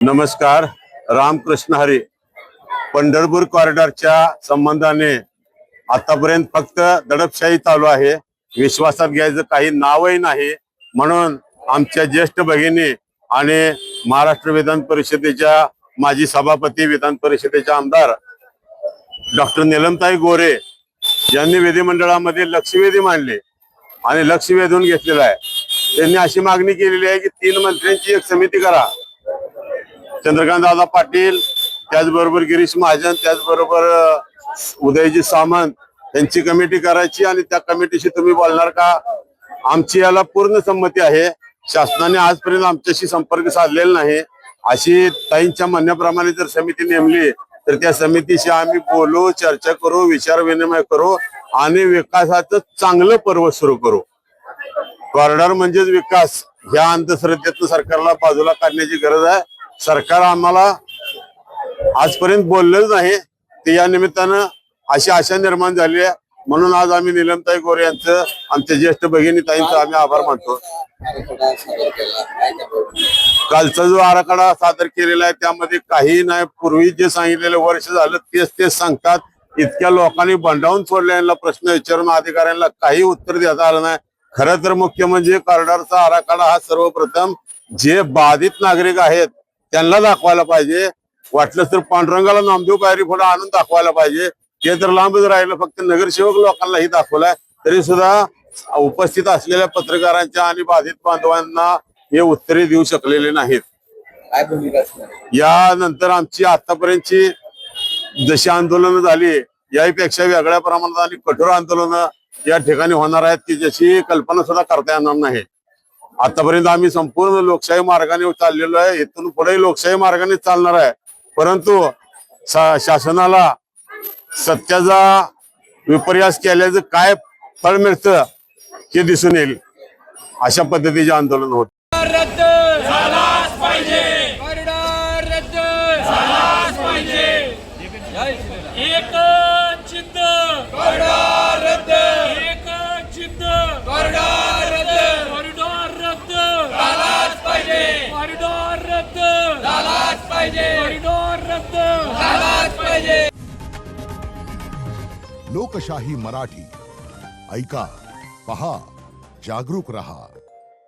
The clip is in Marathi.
नमस्कार. रामकृष्ण हरी. पंढरपूर कॉरिडॉरच्या संबंधाने आतापर्यंत फक्त दडपशाही चालू आहे. विश्वासात घ्यायचं काही नावही नाही. म्हणून आमच्या ज्येष्ठ भगिनी आणि महाराष्ट्र विधान परिषदेच्या माजी सभापती, विधान परिषदेचे आमदार डॉक्टर नीलमताई गोरे यांनी विधिमंडळामध्ये लक्षवेधी मांडले आणि लक्ष वेधून घेतलेला आहे. त्यांनी अशी मागणी केलेली आहे की 3 मंत्र्यांची एक समिती करा. चंद्रकांत दादा पाटील, त्याचबरोबर गिरीश महाजन, त्याचबरोबर उदयजी सामंत यांची कमिटी करायची आणि त्या कमिटीशी तुम्ही बोलणार का? आमची याला पूर्ण संमती आहे. शासनाने आजपर्यंत आमच्याशी संपर्क साधलेला नाही. अशी ताईंच्या म्हणण्याप्रमाणे जर समिती नेमली तर त्या समितीशी आम्ही बोलू, चर्चा करू, विचार विनिमय करू आणि विकासाचं चांगलं पर्व सुरू करू. कॉरिडॉर म्हणजेच विकास. ह्या अंधश्रद्धेतून सरकारला बाजूला काढण्याची गरज आहे. सरकार आम्हाला आजपर्यंत बोललेच नाही. ते या निमित्तानं अशी आशा निर्माण झाली आहे. म्हणून आज आम्ही नीलमताई गोरे यांचं, आमच्या ज्येष्ठ भगिनी ताईंचं आम्ही आभार मानतो. कालचा जो आराखडा सादर केलेला आहे त्यामध्ये काही नाही. पूर्वी जे सांगितलेलं वर्ष झालं तेच सांगतात. इतक्या लोकांनी बंडावून सोडलेला प्रश्न विचारून अधिकाऱ्यांना काही उत्तर देता आलं नाही. खरं तर मुख्य म्हणजे कॉरिडॉरचा आराखडा हा सर्वप्रथम जे बाधित नागरिक आहेत त्यांना दाखवायला पाहिजे. वाटलं तर पांडुरंगाला नामदेव पायरी पुढे आणून दाखवायला पाहिजे. ते तर लांबच राहिलं. फक्त नगरसेवक लोकांनाही दाखवलाय. तरी सुद्धा उपस्थित असलेल्या पत्रकारांच्या आणि बाधित बांधवांना हे उत्तरे देऊ शकलेले नाहीत. यानंतर आमची आतापर्यंतची जशी आंदोलनं झाली यापेक्षा वेगळ्या प्रमाणात आणि कठोर आंदोलनं या ठिकाणी होणार आहेत की ज्याची कल्पना सुद्धा करता येणार नाही. आतापर्यंत आम्ही संपूर्ण लोकशाही मार्गाने चाललेलो आहे. इथून पुढे लोकशाही मार्गाने चालणार आहे. परंतु शासनाला सत्याचा विपर्यास केल्याचं काय फळ मिळतं हे दिसून येईल. अशा पद्धतीचे आंदोलन होत. रद्द झालाच पाहिजे. कॉरिडॉर रद्द झालाच पाहिजे. एकच जिद्द कॉरिडॉर रद्द. एकच जिद्द कॉरिडॉर रद्द. कॉरिडॉर रद्द झालाच पाहिजे. कॉरिडॉर रद्द झालाच पाहिजे. कॉरिडॉर रद्द झालाच पाहिजे. लोकशाही मराठी ऐका, पहा, जागरूक रहा.